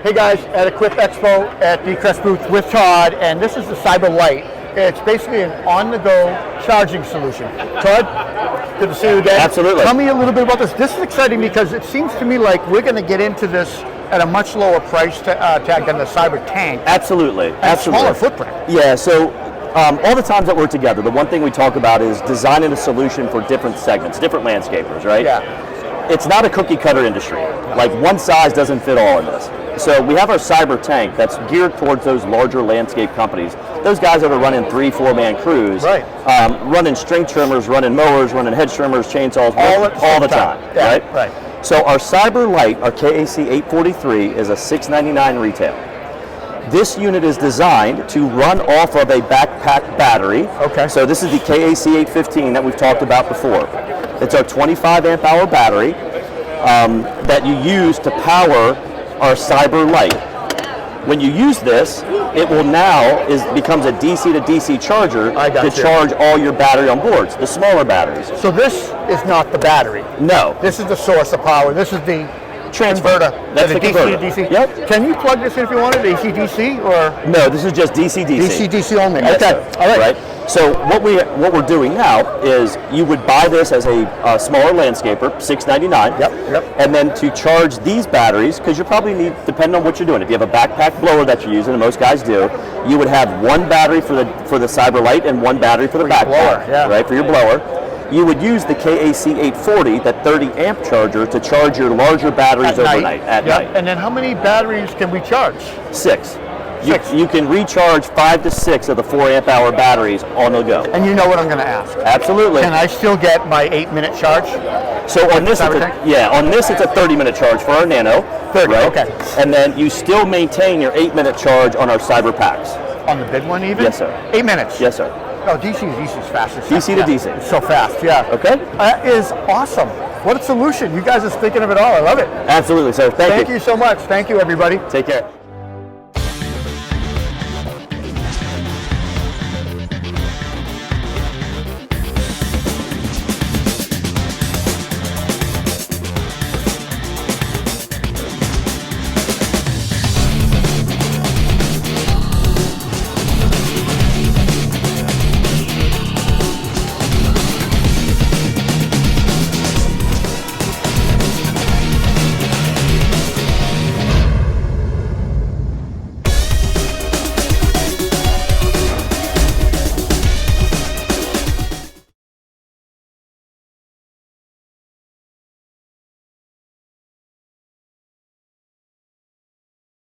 Hey guys, at Equip Expo at the Kress booth with Todd, and this is the CyberLite. It's basically an on-the-go charging solution. Todd, good to see you again. Absolutely. Tell me a little bit about this. This is exciting because it seems to me like we're going to get into this at a much lower price tag than the CyberTank. Absolutely. And Absolutely. smaller footprint. Yeah, so all the times that we're together, the one thing we talk about is designing a solution for different segments, different landscapers, right? Yeah. It's not a cookie cutter industry. Like one size doesn't fit all in this. So we have our CyberTank that's geared towards those larger landscape companies. Those guys that are running 3-4 man crews, right. Running string trimmers, running mowers, running hedge trimmers, chainsaws, all the time, yeah, right? Right. So our CyberLite, our KAC 843, is a $699 retail. This unit is designed to run off of a backpack battery. Okay. So this is the KAC 815 that we've talked about before. It's our 25 amp hour battery that you use to power our CyberLite. When you use this, it will now becomes a DC to DC charger to charge all your battery on boards, the smaller batteries. So this is not the battery. No. This is the source of power. This is the converter. That's the converter. DC to DC. Yep. Can you plug this in if you wanted, AC DC or? No, this is just DC DC. DC DC only. Yes, okay. sir. All right. So what we're doing now is you would buy this as a smaller landscaper, $699. Yep. And then to charge these batteries, because you probably need, depending on what you're doing, if you have a backpack blower that you're using, and most guys do, you would have one battery for the CyberLite and one battery for the backpack, right? For your blower. You would use the KAC 840, that 30 amp charger, to charge your larger batteries overnight at night. And then how many batteries can we charge? 6. You can recharge 5 to 6 of the 4 amp hour batteries on the go. And you know what I'm going to ask? Absolutely. Can I still get my 8-minute charge? So on this, it's a 30-minute charge for our Nano. 30, right? okay. And then you still maintain your 8-minute charge on our CyberPacks. On the big one even? Yes, sir. 8 minutes? Yes, sir. Oh, DC to DC is fast. DC to DC. It's so fast, yeah. Okay. That is awesome. What a solution. You guys are thinking of it all. I love it. Absolutely, sir. Thank you. Thank you so much. Thank you, everybody. Take care.